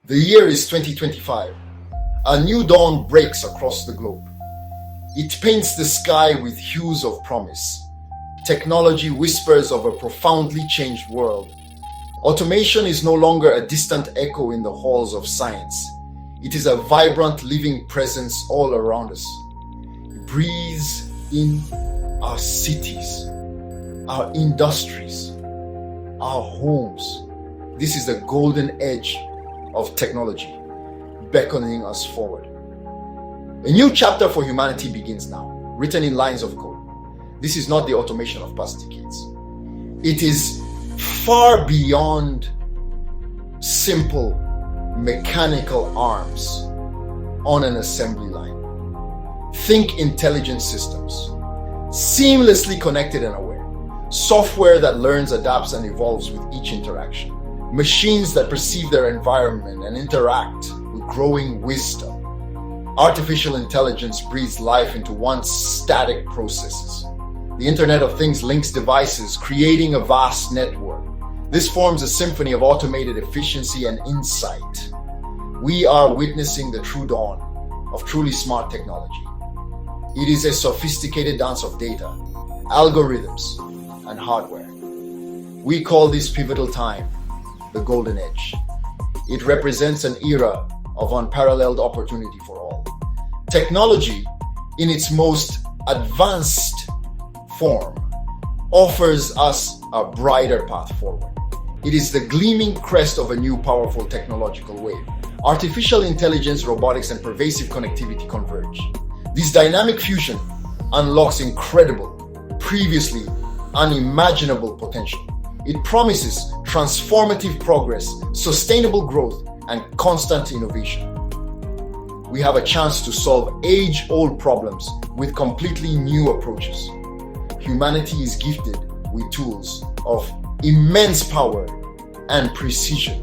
The year is 2025. A new dawn breaks across the globe. It paints the sky with hues of promise. Technology whispers of a profoundly changed world. Automation is no longer a distant echo in the halls of science. It is a vibrant, living presence all around us. It breathes in our cities, our industries, our homes. This is the golden edge of technology, beckoning us forward. A new chapter for humanity begins now, written in lines of code. This is not the automation of past decades. It is far beyond simple mechanical arms on an assembly line. Think intelligent systems, seamlessly connected and aware. Software that learns, adapts, and evolves with each interaction. Machines that perceive their environment and interact with growing wisdom. Artificial intelligence breathes life into once static processes. The Internet of Things links devices, creating a vast network. This forms a symphony of automated efficiency and insight. We are witnessing the true dawn of truly smart technology. It is a sophisticated dance of data, algorithms, and hardware. We call this pivotal time the golden age. It represents an era of unparalleled opportunity for all. Technology, in its most advanced form, offers us a brighter path forward. It is the gleaming crest of a new powerful technological wave. Artificial intelligence, robotics, and pervasive connectivity converge. This dynamic fusion unlocks incredible, previously unimaginable potential. It promises transformative progress, sustainable growth, and constant innovation. We have a chance to solve age-old problems with completely new approaches. Humanity is gifted with tools of immense power and precision.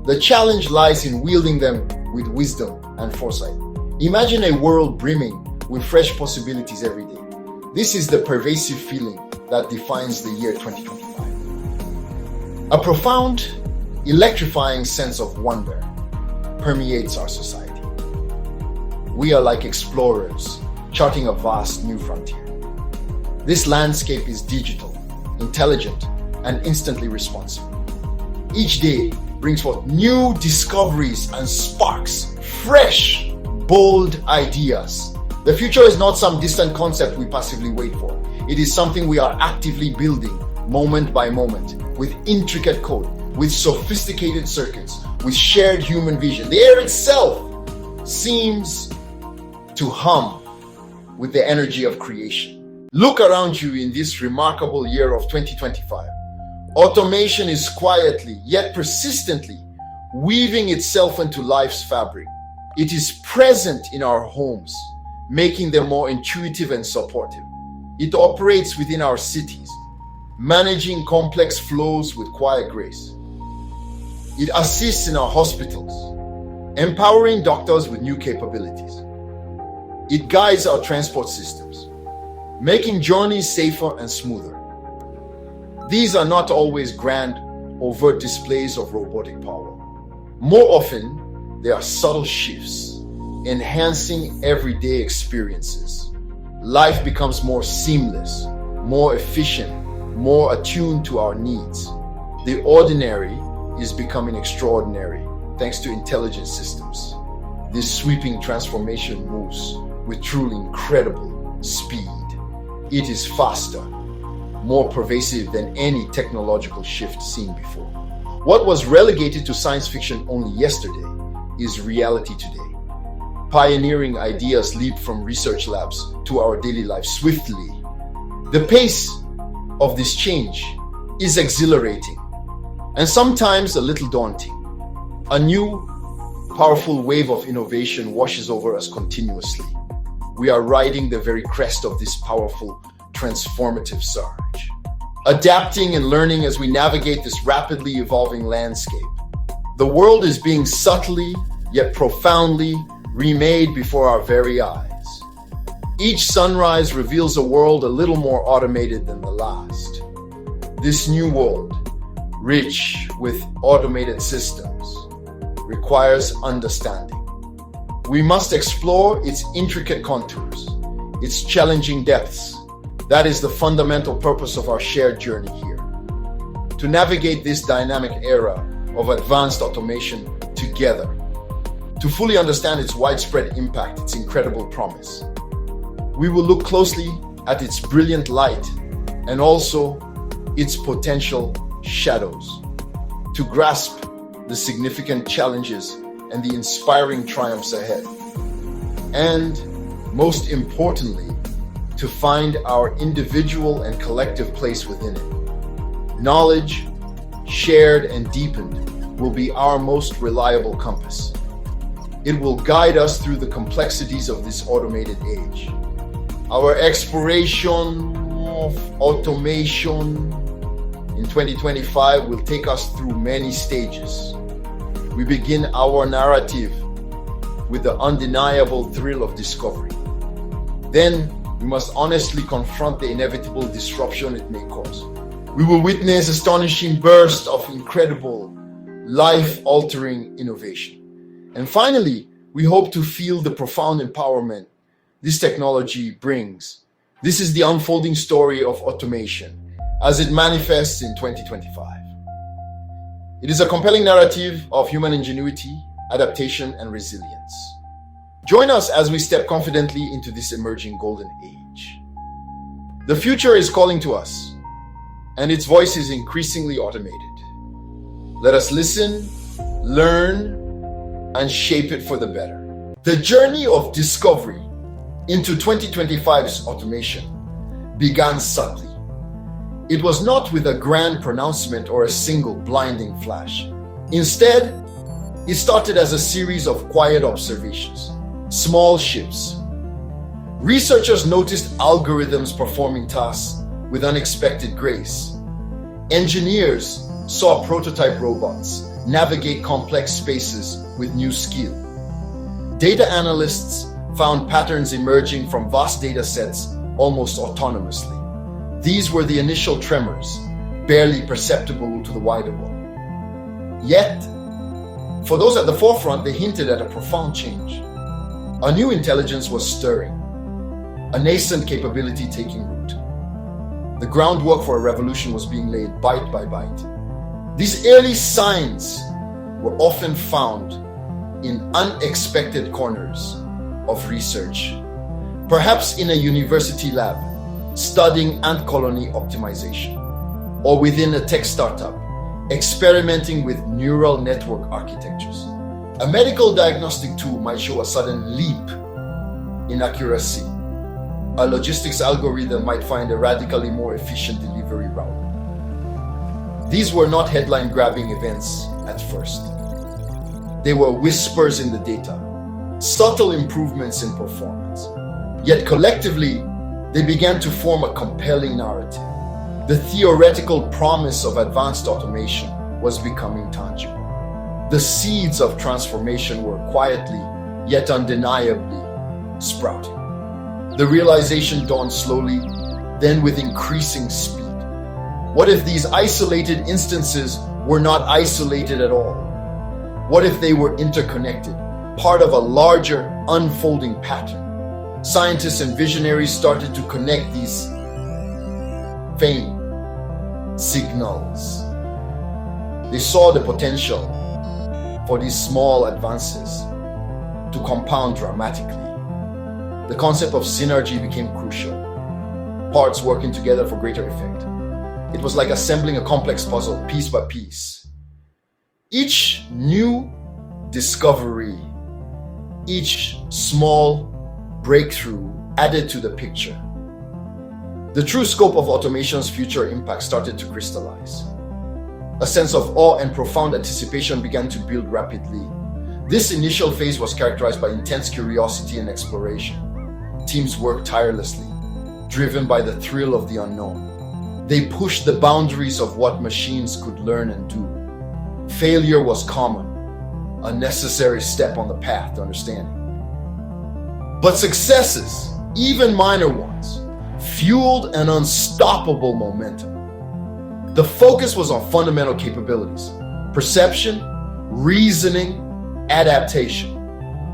The challenge lies in wielding them with wisdom and foresight. Imagine a world brimming with fresh possibilities every day. This is the pervasive feeling that defines the year 2025. A profound, electrifying sense of wonder permeates our society. We are like explorers charting a vast new frontier. This landscape is digital, intelligent, and instantly responsive. Each day brings forth new discoveries and sparks fresh, bold ideas. The future is not some distant concept we passively wait for. It is something we are actively building moment by moment, with intricate code, with sophisticated circuits, with shared human vision. The air itself seems to hum with the energy of creation. Look around you in this remarkable year of 2025. Automation is quietly, yet persistently, weaving itself into life's fabric. It is present in our homes, making them more intuitive and supportive. It operates within our cities, managing complex flows with quiet grace. It assists in our hospitals, empowering doctors with new capabilities. It guides our transport systems, making journeys safer and smoother. These are not always grand, overt displays of robotic power. More often, they are subtle shifts, enhancing everyday experiences. Life becomes more seamless, more efficient, more attuned to our needs. The ordinary is becoming extraordinary thanks to intelligent systems. This sweeping transformation moves with truly incredible speed. It is faster, more pervasive than any technological shift seen before. What was relegated to science fiction only yesterday is reality today. Pioneering ideas leap from research labs to our daily lives swiftly. The pace of this change is exhilarating and sometimes a little daunting. A new, powerful wave of innovation washes over us continuously. We are riding the very crest of this powerful, transformative surge, adapting and learning as we navigate this rapidly evolving landscape. The world is being subtly yet profoundly remade before our very eyes. Each sunrise reveals a world a little more automated than the last. This new world, rich with automated systems, requires understanding. We must explore its intricate contours, its challenging depths. That is the fundamental purpose of our shared journey here. To navigate this dynamic era of advanced automation together, to fully understand its widespread impact, its incredible promise. We will look closely at its brilliant light and also its potential shadows, to grasp the significant challenges and the inspiring triumphs ahead. And most importantly, to find our individual and collective place within it. Knowledge, shared and deepened, will be our most reliable compass. It will guide us through the complexities of this automated age. Our exploration of automation in 2025 will take us through many stages. We begin our narrative with the undeniable thrill of discovery. Then we must honestly confront the inevitable disruption it may cause. We will witness astonishing bursts of incredible, life-altering innovation. And finally, we hope to feel the profound empowerment this technology brings. This is the unfolding story of automation as it manifests in 2025. It is a compelling narrative of human ingenuity, adaptation, and resilience. Join us as we step confidently into this emerging golden age. The future is calling to us, and its voice is increasingly automated. Let us listen, learn, and shape it for the better. The journey of discovery into 2025's automation began subtly. It was not with a grand pronouncement or a single blinding flash. Instead, it started as a series of quiet observations, small shifts. Researchers noticed algorithms performing tasks with unexpected grace. Engineers saw prototype robots navigate complex spaces with new skill. Data analysts found patterns emerging from vast data sets almost autonomously. These were the initial tremors, barely perceptible to the wider world. Yet, for those at the forefront, they hinted at a profound change. A new intelligence was stirring, a nascent capability taking root. The groundwork for a revolution was being laid bite by bite. These early signs were often found in unexpected corners of research, perhaps in a university lab studying ant colony optimization, or within a tech startup experimenting with neural network architectures. A medical diagnostic tool might show a sudden leap in accuracy. A logistics algorithm might find a radically more efficient delivery route. These were not headline-grabbing events at first. They were whispers in the data, subtle improvements in performance. Yet collectively, they began to form a compelling narrative. The theoretical promise of advanced automation was becoming tangible. The seeds of transformation were quietly, yet undeniably, sprouting. The realization dawned slowly, then with increasing speed. What if these isolated instances were not isolated at all? What if they were interconnected, part of a larger, unfolding pattern? Scientists and visionaries started to connect these faint signals. They saw the potential for these small advances to compound dramatically. The concept of synergy became crucial, parts working together for greater effect. It was like assembling a complex puzzle piece by piece. Each new discovery, each small breakthrough added to the picture. The true scope of automation's future impact started to crystallize. A sense of awe and profound anticipation began to build rapidly. This initial phase was characterized by intense curiosity and exploration. Teams worked tirelessly, driven by the thrill of the unknown. They pushed the boundaries of what machines could learn and do. Failure was common, a necessary step on the path to understanding. But successes, even minor ones, fueled an unstoppable momentum. The focus was on fundamental capabilities, perception, reasoning, Adaptation.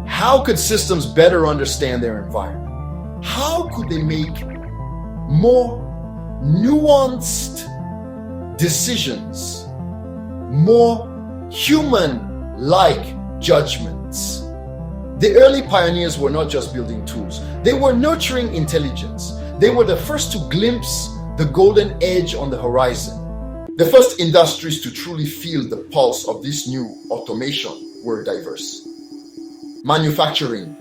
How could systems better understand their environment? How could they make more nuanced decisions, more human-like judgments? The early pioneers were not just building tools, they were nurturing intelligence. They were the first to glimpse the golden edge on the horizon. The first industries to truly feel the pulse of this new automation were diverse. Manufacturing,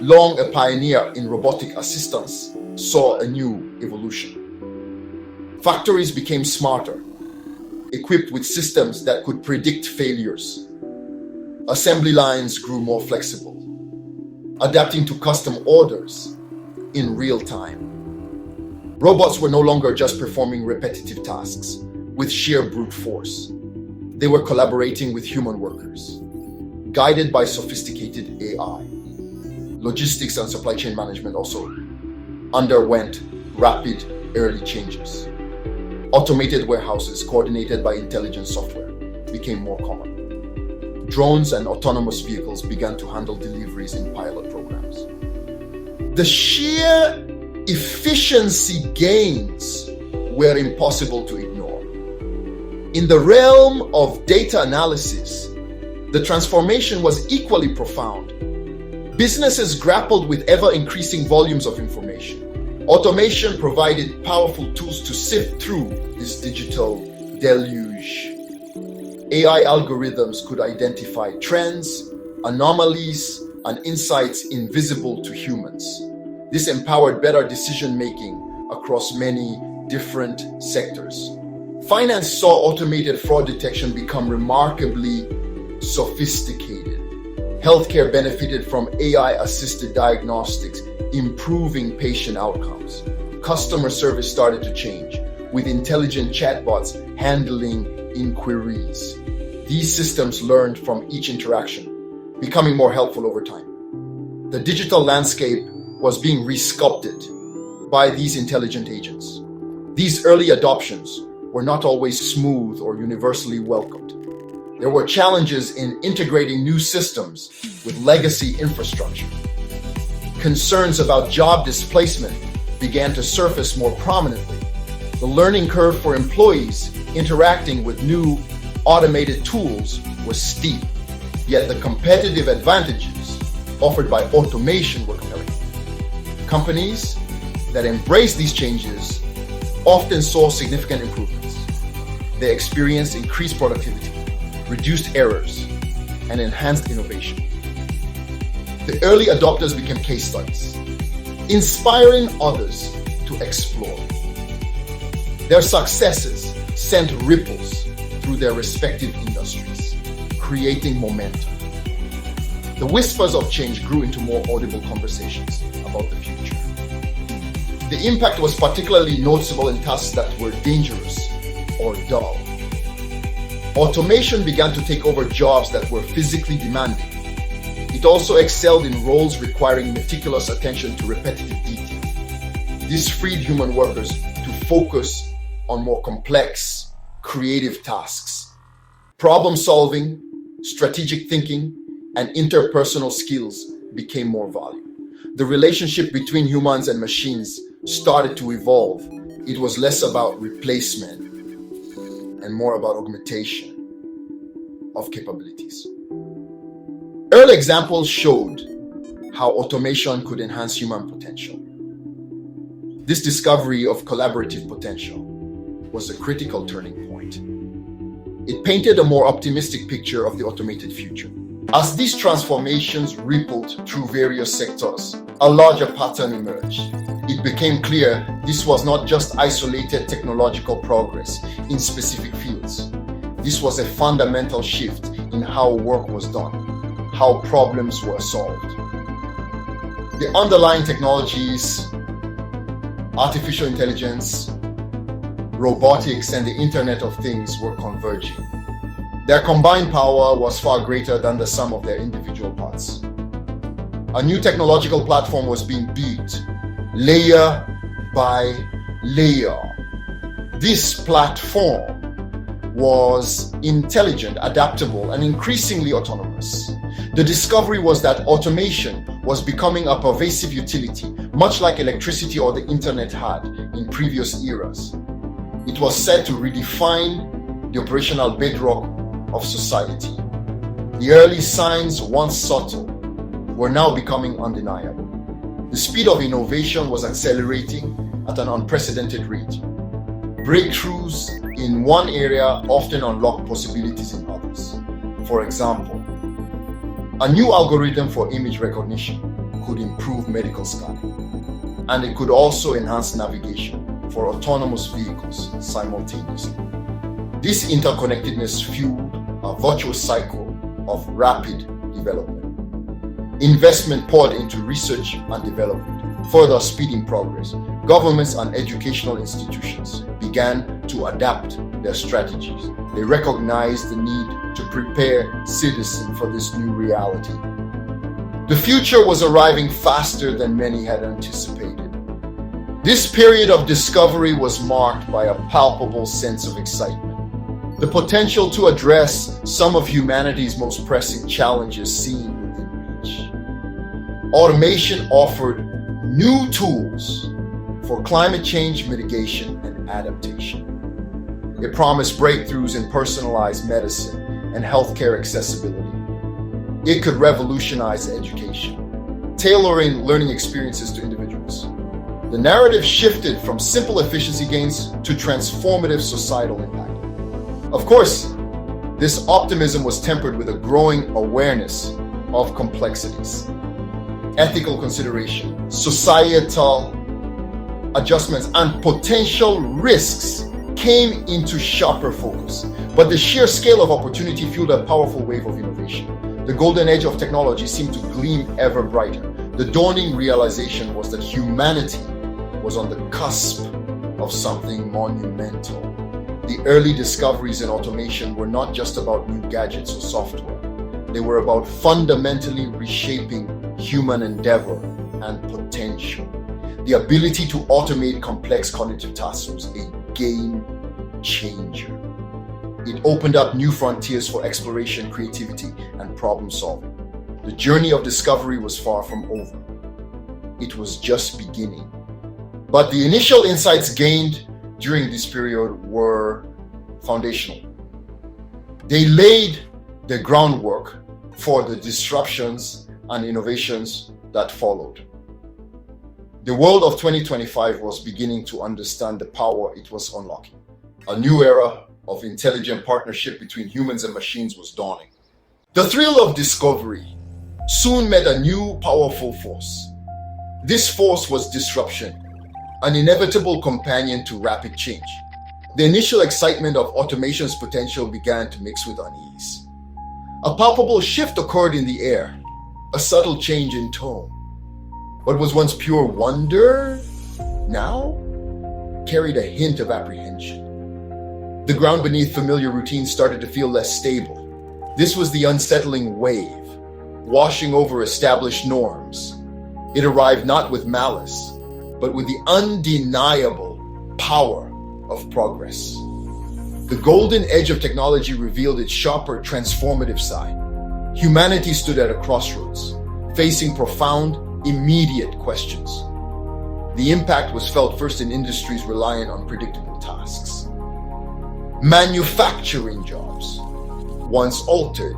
long a pioneer in robotic assistance, saw a new evolution. Factories became smarter, equipped with systems that could predict failures. Assembly lines grew more flexible, adapting to custom orders in real time. Robots were no longer just performing repetitive tasks with sheer brute force. They were collaborating with human workers, guided by sophisticated AI. Logistics and supply chain management also underwent rapid early changes. Automated warehouses coordinated by intelligent software became more common. Drones and autonomous vehicles began to handle deliveries in pilot programs. The sheer efficiency gains were impossible to ignore. In the realm of data analysis, the transformation was equally profound. Businesses grappled with ever-increasing volumes of information. Automation provided powerful tools to sift through this digital deluge. AI algorithms could identify trends, anomalies, and insights invisible to humans. This empowered better decision-making across many different sectors. Finance saw automated fraud detection become remarkably sophisticated. Healthcare benefited from AI-assisted diagnostics, improving patient outcomes. Customer service started to change, with intelligent chatbots handling inquiries. These systems learned from each interaction, becoming more helpful over time. The digital landscape was being resculpted by these intelligent agents. These early adoptions were not always smooth or universally welcomed. There were challenges in integrating new systems with legacy infrastructure. Concerns about job displacement began to surface more prominently. The learning curve for employees interacting with new automated tools was steep, yet the competitive advantages offered by automation were compelling. Companies that embraced these changes often saw significant improvements. They experienced increased productivity, reduced errors, and enhanced innovation. The early adopters became case studies, inspiring others to explore. Their successes sent ripples through their respective industries, creating momentum. The whispers of change grew into more audible conversations about the future. The impact was particularly noticeable in tasks that were dangerous or dull. Automation began to take over jobs that were physically demanding. It also excelled in roles requiring meticulous attention to repetitive detail. This freed human workers to focus on more complex, creative tasks. Problem solving, strategic thinking, and interpersonal skills became more valuable. The relationship between humans and machines started to evolve. It was less about replacement and more about augmentation of capabilities. Early examples showed how automation could enhance human potential. This discovery of collaborative potential was a critical turning point. It painted a more optimistic picture of the automated future. As these transformations rippled through various sectors, a larger pattern emerged. It became clear this was not just isolated technological progress in specific fields. This was a fundamental shift in how work was done, how problems were solved. The underlying technologies, artificial intelligence, robotics, and the Internet of Things were converging. Their combined power was far greater than the sum of their individual parts. A new technological platform was being built, layer by layer. This platform was intelligent, adaptable, and increasingly autonomous. The discovery was that automation was becoming a pervasive utility, much like electricity or the internet had in previous eras. It was said to redefine the operational bedrock of society. The early signs, once subtle, were now becoming undeniable. The speed of innovation was accelerating at an unprecedented rate. Breakthroughs in one area often unlocked possibilities in others. For example, a new algorithm for image recognition could improve medical scanning, and it could also enhance navigation for autonomous vehicles simultaneously. This interconnectedness fueled a virtuous cycle of rapid development. Investment poured into research and development, further speeding progress. Governments and educational institutions began to adapt their strategies. They recognized the need to prepare citizens for this new reality. The future was arriving faster than many had anticipated. This period of discovery was marked by a palpable sense of excitement. The potential to address some of humanity's most pressing challenges seemed within reach. Automation offered new tools for climate change mitigation and adaptation. It promised breakthroughs in personalized medicine and healthcare accessibility. It could revolutionize education, tailoring learning experiences to individuals. The narrative shifted from simple efficiency gains to transformative societal impact. Of course, this optimism was tempered with a growing awareness of complexities, ethical consideration, societal adjustments, and potential risks came into sharper focus. But the sheer scale of opportunity fueled a powerful wave of innovation. The golden age of technology seemed to gleam ever brighter. The dawning realization was that humanity was on the cusp of something monumental. The early discoveries in automation were not just about new gadgets or software. They were about fundamentally reshaping human endeavor and potential. The ability to automate complex cognitive tasks was a game changer. It opened up new frontiers for exploration, creativity, and problem solving. The journey of discovery was far from over. It was just beginning. But the initial insights gained during this period were foundational. They laid the groundwork for the disruptions and innovations that followed. The world of 2025 was beginning to understand the power it was unlocking. A new era of intelligent partnership between humans and machines was dawning. The thrill of discovery soon met a new powerful force. This force was disruption, an inevitable companion to rapid change. The initial excitement of automation's potential began to mix with unease. A palpable shift occurred in the air, a subtle change in tone. What was once pure wonder now carried a hint of apprehension. The ground beneath familiar routines started to feel less stable. This was the unsettling wave, washing over established norms. It arrived not with malice, but with the undeniable power of progress. The golden edge of technology revealed its sharper, transformative side. Humanity stood at a crossroads, facing profound, immediate questions. The impact was felt first in industries reliant on predictable tasks. Manufacturing jobs, once altered,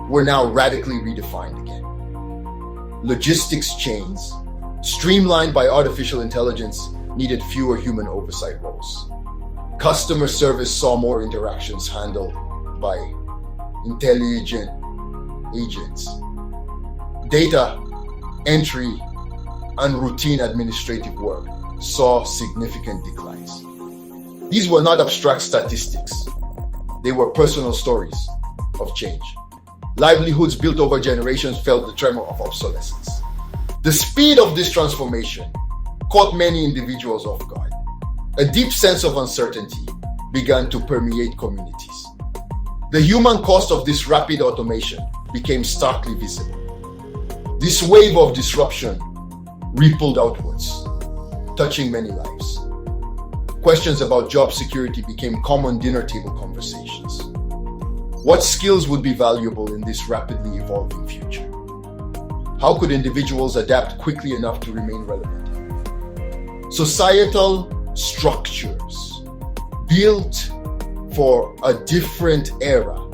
were now radically redefined again. Logistics chains, streamlined by artificial intelligence, needed fewer human oversight roles. Customer service saw more interactions handled by intelligent agents. Data entry and routine administrative work saw significant declines. These were not abstract statistics. They were personal stories of change. Livelihoods built over generations felt the tremor of obsolescence. The speed of this transformation caught many individuals off guard. A deep sense of uncertainty began to permeate communities. The human cost of this rapid automation became starkly visible. This wave of disruption rippled outwards, touching many lives. Questions about job security became common dinner table conversations. What skills would be valuable in this rapidly evolving future? How could individuals adapt quickly enough to remain relevant? Societal structures built for a different era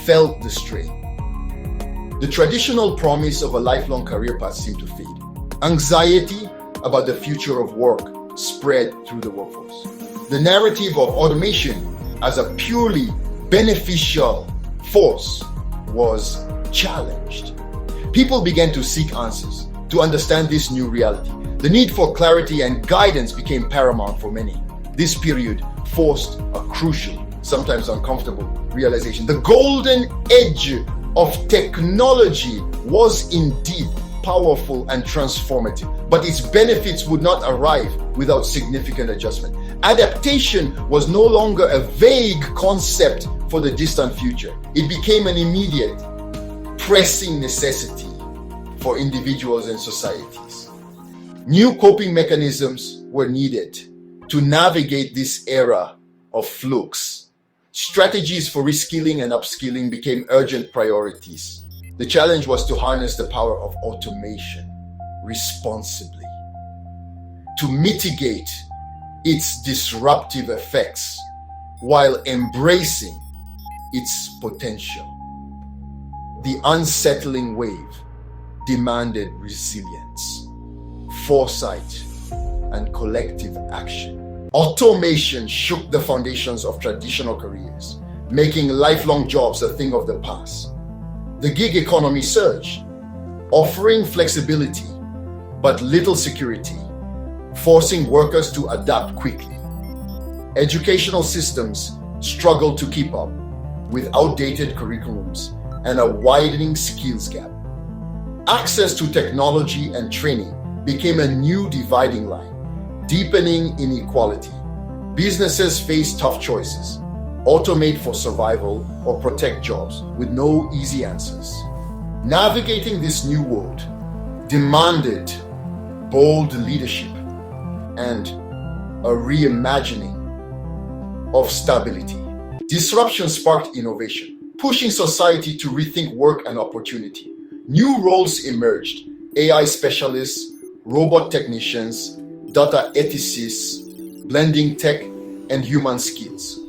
felt the strain. The traditional promise of a lifelong career path seemed to fade. Anxiety about the future of work spread through the workforce. The narrative of automation as a purely beneficial force was challenged. People began to seek answers to understand this new reality. The need for clarity and guidance became paramount for many. This period forced a crucial, sometimes uncomfortable realization. The golden age of technology was indeed powerful and transformative, but its benefits would not arrive without significant adjustment. Adaptation was no longer a vague concept for the distant future. It became an immediate, pressing necessity for individuals and societies. New coping mechanisms were needed to navigate this era of flux. Strategies for reskilling and upskilling became urgent priorities. The challenge was to harness the power of automation responsibly, to mitigate its disruptive effects while embracing its potential. The unsettling wave demanded resilience, foresight, and collective action. Automation shook the foundations of traditional careers, making lifelong jobs a thing of the past. The gig economy surged, offering flexibility but little security, forcing workers to adapt quickly. Educational systems struggled to keep up with outdated curriculums and a widening skills gap. Access to technology and training became a new dividing line, deepening inequality. Businesses faced tough choices: automate for survival or protect jobs, with no easy answers. Navigating this new world demanded bold leadership and a reimagining of stability. Disruption sparked innovation, pushing society to rethink work and opportunity. New roles emerged: AI specialists, robot technicians, data ethicists, blending tech and human skills.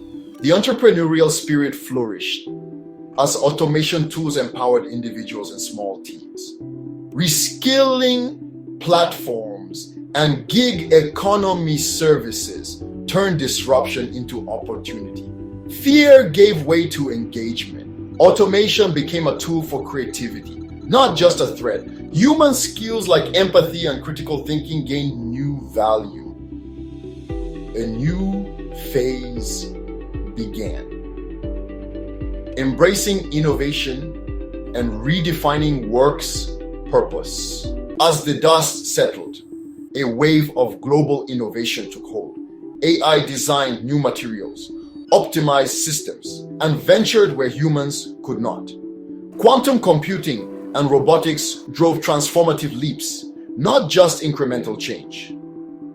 The entrepreneurial spirit flourished as automation tools empowered individuals and small teams. Reskilling platforms and gig economy services turned disruption into opportunity. Fear gave way to engagement. Automation became a tool for creativity, not just a threat. Human skills like empathy and critical thinking gained new value. A new phase began. Embracing innovation and redefining work's purpose. As the dust settled, a wave of global innovation took hold. AI designed new materials, optimized systems, and ventured where humans could not. Quantum computing and robotics drove transformative leaps, not just incremental change.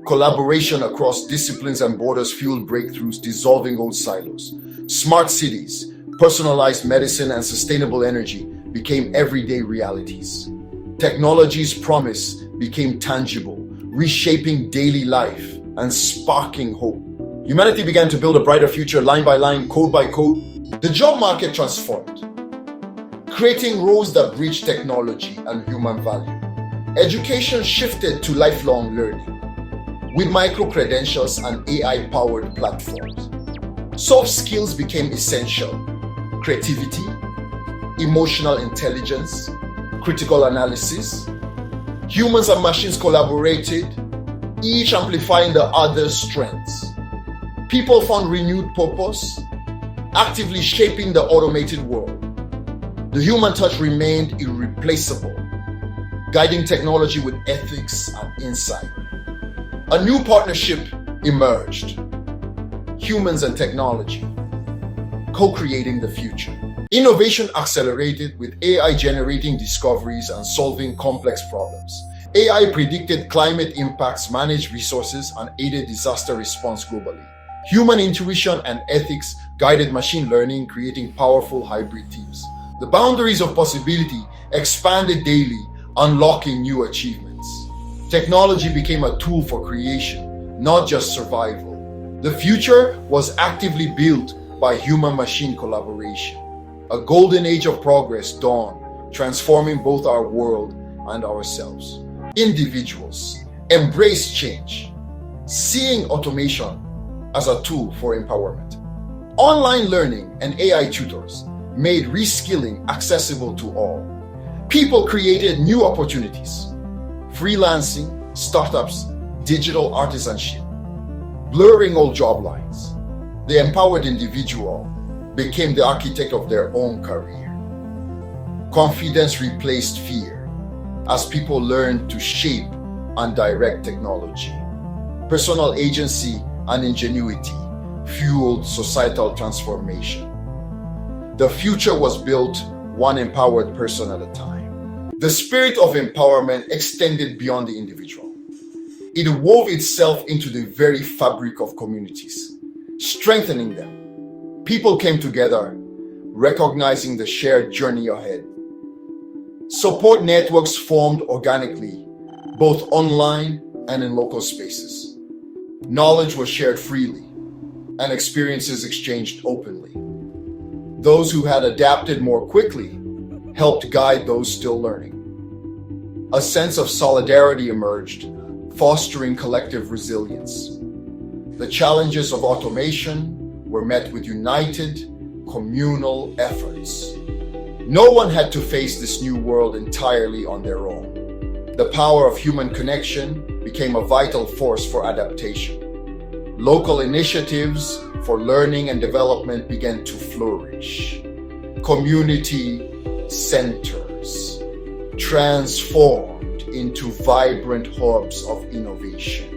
Collaboration across disciplines and borders fueled breakthroughs, dissolving old silos. Smart cities, personalized medicine, and sustainable energy became everyday realities. Technology's promise became tangible, reshaping daily life and sparking hope. Humanity began to build a brighter future line by line, code by code. The job market transformed, creating roles that bridged technology and human value. Education shifted to lifelong learning, with micro-credentials and AI-powered platforms. Soft skills became essential: creativity, emotional intelligence, critical analysis. Humans and machines collaborated, each amplifying the other's strengths. People found renewed purpose, actively shaping the automated world. The human touch remained irreplaceable, guiding technology with ethics and insight. A new partnership emerged: humans and technology, co-creating the future. Innovation accelerated, with AI generating discoveries and solving complex problems. AI predicted climate impacts, managed resources, and aided disaster response globally. Human intuition and ethics guided machine learning, creating powerful hybrid teams. The boundaries of possibility expanded daily, unlocking new achievements. Technology became a tool for creation, not just survival. The future was actively built by human-machine collaboration. A golden age of progress dawned, transforming both our world and ourselves. Individuals embrace change, seeing automation as a tool for empowerment. Online learning and AI tutors made reskilling accessible to all. People created new opportunities: freelancing, startups, digital artisanship, blurring old job lines. The empowered individual became the architect of their own career. Confidence replaced fear as people learned to shape and direct technology. Personal agency and ingenuity fueled societal transformation. The future was built one empowered person at a time. The spirit of empowerment extended beyond the individual. It wove itself into the very fabric of communities, strengthening them. People came together, recognizing the shared journey ahead. Support networks formed organically, both online and in local spaces. Knowledge was shared freely, and experiences exchanged openly. Those who had adapted more quickly helped guide those still learning. A sense of solidarity emerged, fostering collective resilience. The challenges of automation were met with united, communal efforts. No one had to face this new world entirely on their own. The power of human connection became a vital force for adaptation. Local initiatives for learning and development began to flourish. Community centers transformed into vibrant hubs of innovation.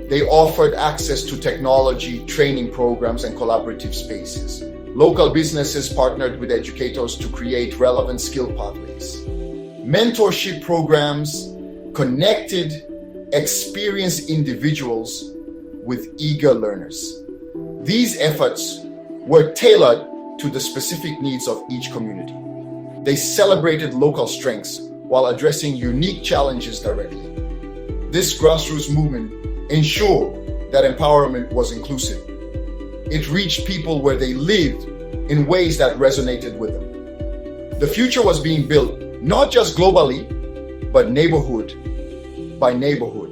They offered access to technology, training programs, and collaborative spaces. Local businesses partnered with educators to create relevant skill pathways. Mentorship programs connected experienced individuals with eager learners. These efforts were tailored to the specific needs of each community. They celebrated local strengths while addressing unique challenges directly. This grassroots movement ensured that empowerment was inclusive. It reached people where they lived in ways that resonated with them. The future was being built not just globally, but neighborhood by neighborhood.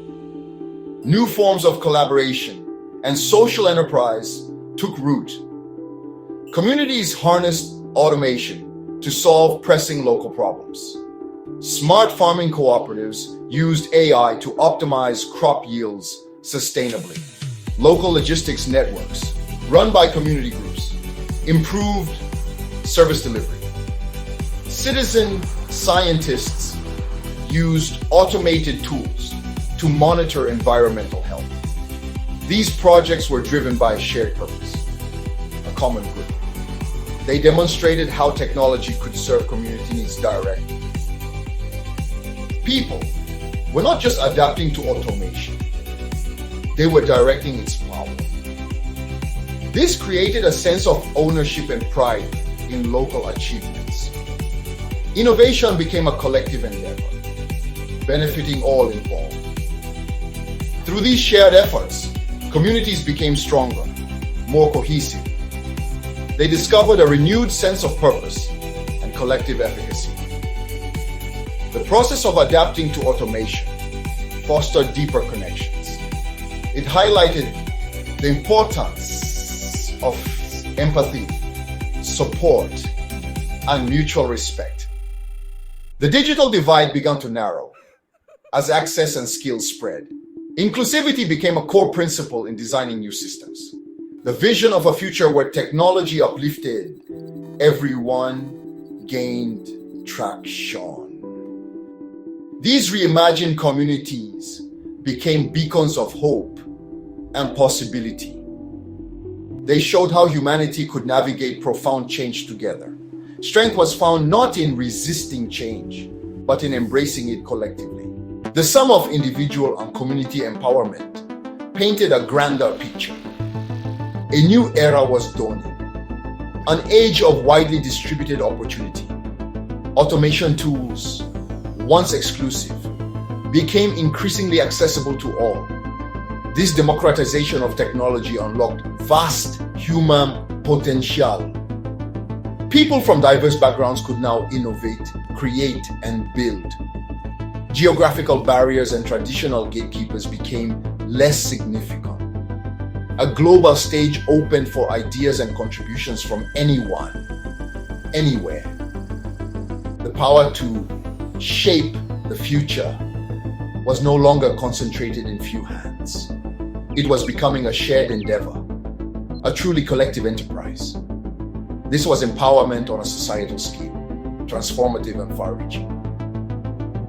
New forms of collaboration and social enterprise took root. Communities harnessed automation to solve pressing local problems. Smart farming cooperatives used AI to optimize crop yields sustainably. Local logistics networks, run by community groups, improved service delivery. Citizen scientists used automated tools to monitor environmental health. These projects were driven by a shared purpose, a common good. They demonstrated how technology could serve community needs directly. People were not just adapting to automation, they were directing its power. This created a sense of ownership and pride in local achievements. Innovation became a collective endeavor, benefiting all involved. Through these shared efforts, communities became stronger, more cohesive. They discovered a renewed sense of purpose and collective efficacy. The process of adapting to automation fostered deeper connections. It highlighted the importance of empathy, support, and mutual respect. The digital divide began to narrow as access and skills spread. Inclusivity became a core principle in designing new systems. The vision of a future where technology uplifted everyone gained traction. These reimagined communities became beacons of hope and possibility. They showed how humanity could navigate profound change together. Strength was found not in resisting change, but in embracing it collectively. The sum of individual and community empowerment painted a grander picture. A new era was dawning. An age of widely distributed opportunity. Automation tools, once exclusive, became increasingly accessible to all. This democratization of technology unlocked vast human potential. People from diverse backgrounds could now innovate, create, and build. Geographical barriers and traditional gatekeepers became less significant. A global stage opened for ideas and contributions from anyone, anywhere. The power to shape the future was no longer concentrated in few hands. It was becoming a shared endeavor, a truly collective enterprise. This was empowerment on a societal scale, transformative and far-reaching.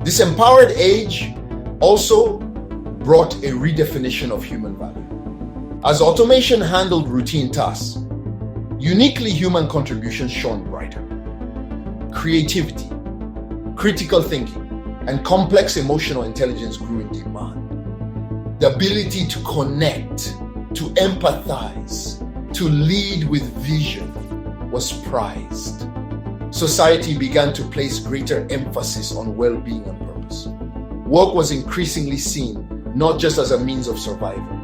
This empowered age also brought a redefinition of human value. As automation handled routine tasks, uniquely human contributions shone brighter. Creativity, critical thinking, and complex emotional intelligence grew in demand. The ability to connect, to empathize, to lead with vision was prized. Society began to place greater emphasis on well-being and purpose. Work was increasingly seen not just as a means of survival.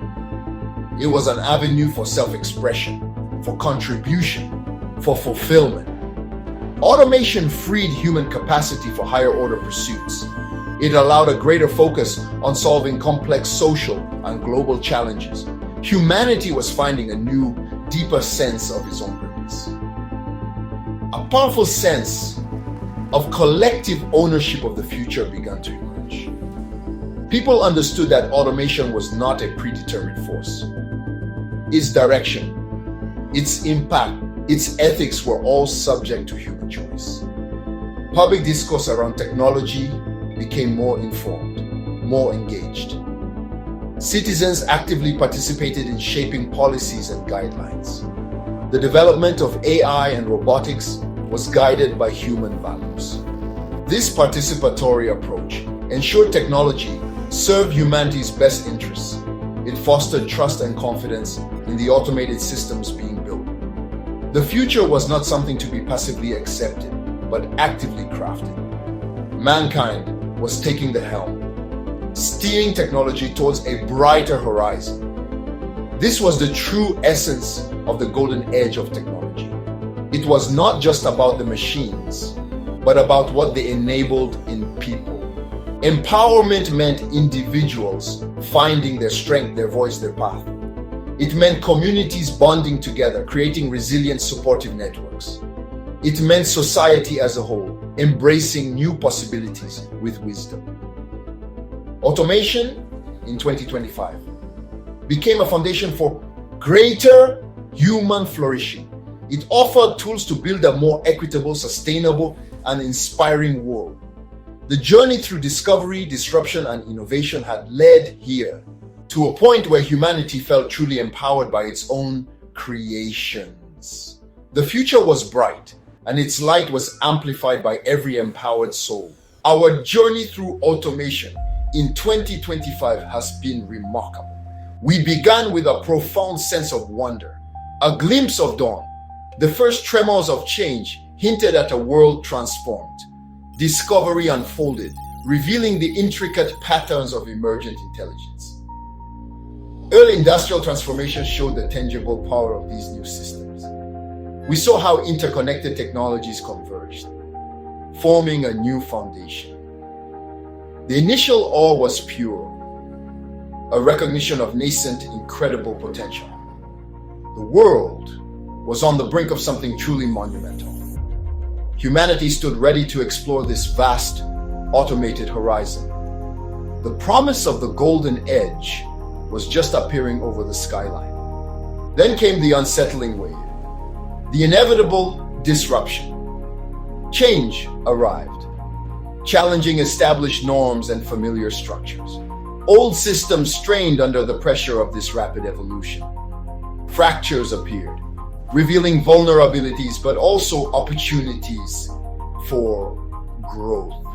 It was an avenue for self-expression, for contribution, for fulfillment. Automation freed human capacity for higher order pursuits. It allowed a greater focus on solving complex social and global challenges. Humanity was finding a new, deeper sense of its own purpose. A powerful sense of collective ownership of the future began to emerge. People understood that automation was not a predetermined force. Its direction, its impact, its ethics were all subject to human choice. Public discourse around technology became more informed, more engaged. Citizens actively participated in shaping policies and guidelines. The development of AI and robotics was guided by human values. This participatory approach ensured technology served humanity's best interests. It fostered trust and confidence in the automated systems being built. The future was not something to be passively accepted, but actively crafted. Mankind was taking the helm, steering technology towards a brighter horizon. This was the true essence of the golden age of technology. It was not just about the machines, but about what they enabled in people. Empowerment meant individuals finding their strength, their voice, their path. It meant communities bonding together, creating resilient, supportive networks. It meant society as a whole, embracing new possibilities with wisdom. Automation in 2025 became a foundation for greater human flourishing. It offered tools to build a more equitable, sustainable, and inspiring world. The journey through discovery, disruption, and innovation had led here to a point where humanity felt truly empowered by its own creations. The future was bright, and its light was amplified by every empowered soul. Our journey through automation in 2025 has been remarkable. We began with a profound sense of wonder, a glimpse of dawn. The first tremors of change hinted at a world transformed. Discovery unfolded, revealing the intricate patterns of emergent intelligence. Early industrial transformation showed the tangible power of these new systems. We saw how interconnected technologies converged, forming a new foundation. The initial awe was pure, a recognition of nascent, incredible potential. The world was on the brink of something truly monumental. Humanity stood ready to explore this vast, automated horizon. The promise of the golden age was just appearing over the skyline. Then came the unsettling wave, the inevitable disruption. Change arrived, challenging established norms and familiar structures. Old systems strained under the pressure of this rapid evolution. Fractures appeared, revealing vulnerabilities but also opportunities for growth.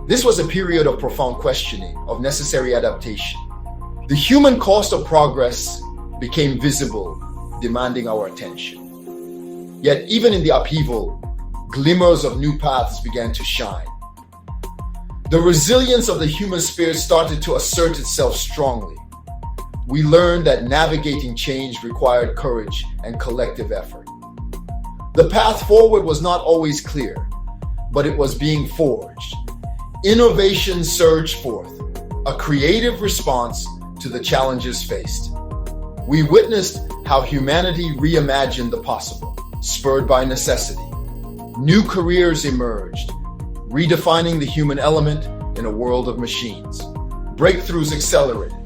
This was a period of profound questioning, of necessary adaptation. The human cost of progress became visible demanding our attention. Yet even in the upheaval, glimmers of new paths began to shine. The resilience of the human spirit started to assert itself strongly. We learned that navigating change required courage and collective effort. The path forward was not always clear, but it was being forged. Innovation surged forth, a creative response to the challenges faced. We witnessed how humanity reimagined the possible, spurred by necessity. New careers emerged, redefining the human element in a world of machines. Breakthroughs accelerated,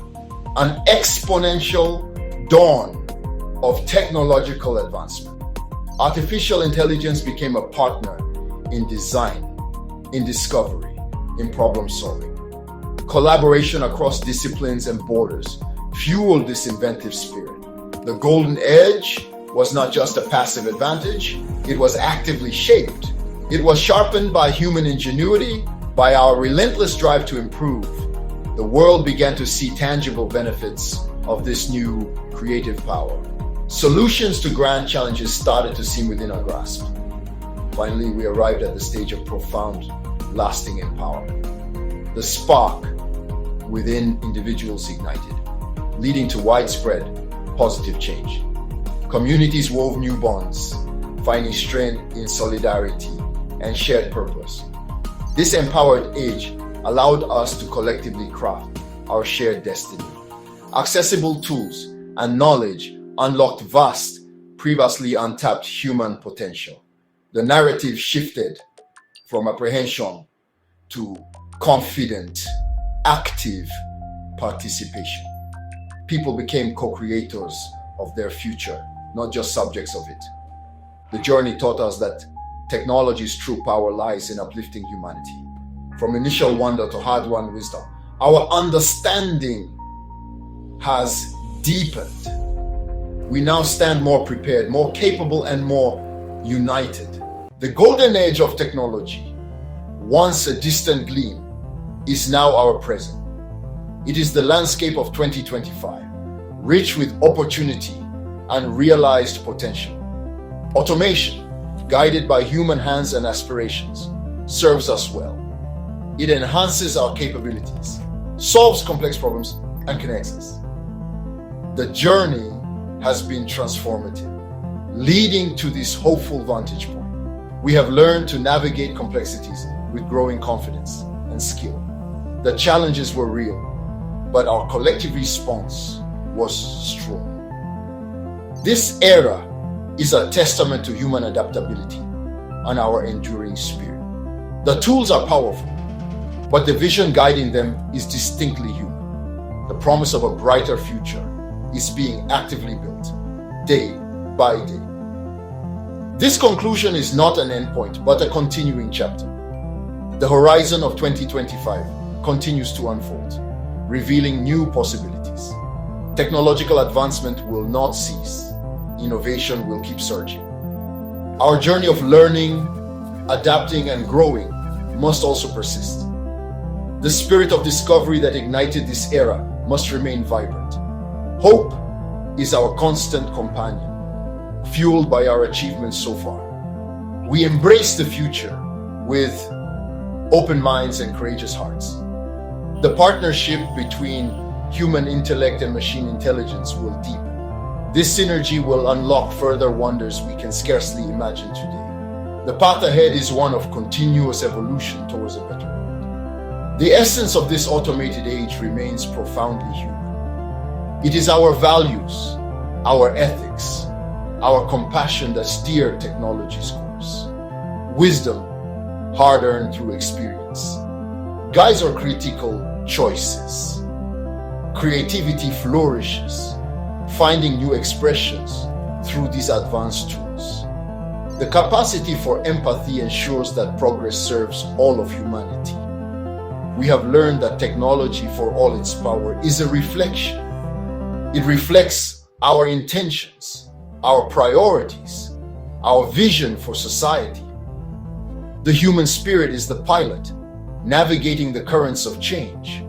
an exponential dawn of technological advancement. Artificial intelligence became a partner in design, in discovery, in problem solving. Collaboration across disciplines and borders fueled this inventive spirit. The golden age was not just a passive advantage, it was actively shaped. It was sharpened by human ingenuity, by our relentless drive to improve. The world began to see tangible benefits of this new creative power. Solutions to grand challenges started to seem within our grasp. Finally, we arrived at the stage of profound, lasting empowerment. The spark within individuals ignited, leading to widespread positive change. Communities wove new bonds, finding strength in solidarity and shared purpose. This empowered age allowed us to collectively craft our shared destiny. Accessible tools and knowledge unlocked vast, previously untapped human potential. The narrative shifted from apprehension to confident, active participation. People became co-creators of their future, not just subjects of it. The journey taught us that technology's true power lies in uplifting humanity. From initial wonder to hard-won wisdom, our understanding has deepened. We now stand more prepared, more capable, and more united. The golden age of technology, once a distant gleam, is now our present. It is the landscape of 2025, rich with opportunity and realized potential. Automation, guided by human hands and aspirations, serves us well. It enhances our capabilities, solves complex problems, and connects us. The journey has been transformative, leading to this hopeful vantage point. We have learned to navigate complexities with growing confidence and skill. The challenges were real, but our collective response was strong. This era is a testament to human adaptability and our enduring spirit. The tools are powerful, but the vision guiding them is distinctly human. The promise of a brighter future is being actively built, day by day. This conclusion is not an endpoint, but a continuing chapter. The horizon of 2025 continues to unfold, revealing new possibilities. Technological advancement will not cease. Innovation will keep surging. Our journey of learning, adapting, and growing must also persist. The spirit of discovery that ignited this era must remain vibrant. Hope is our constant companion, fueled by our achievements so far. We embrace the future with open minds and courageous hearts. The partnership between human intellect and machine intelligence will deepen. This synergy will unlock further wonders we can scarcely imagine today. The path ahead is one of continuous evolution towards a better world. The essence of this automated age remains profoundly human. It is our values, our ethics, our compassion that steer technology's course. Wisdom, hard-earned through experience, guides our critical choices. Creativity flourishes, finding new expressions through these advanced tools. The capacity for empathy ensures that progress serves all of humanity. We have learned that technology, for all its power, is a reflection. It reflects our intentions, our priorities, our vision for society. The human spirit is the pilot, navigating the currents of change.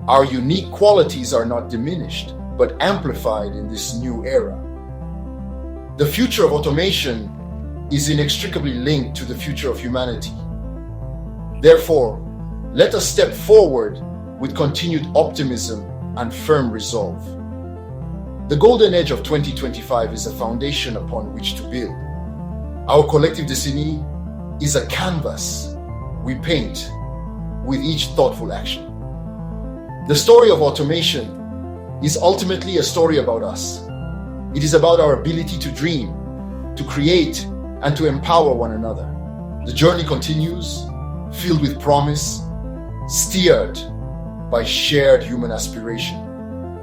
Our unique qualities are not diminished, but amplified in this new era. The future of automation is inextricably linked to the future of humanity. Therefore, let us step forward with continued optimism and firm resolve. The golden age of 2025 is a foundation upon which to build. Our collective destiny is a canvas we paint with each thoughtful action. The story of automation is ultimately a story about us. It is about our ability to dream, to create, and to empower one another. The journey continues, filled with promise, steered by shared human aspiration.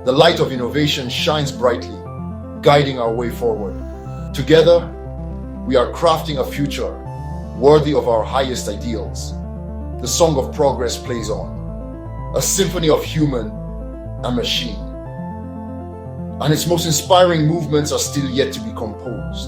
The light of innovation shines brightly, guiding our way forward. Together, we are crafting a future worthy of our highest ideals. The song of progress plays on, a symphony of human and machine. And its most inspiring movements are still yet to be composed.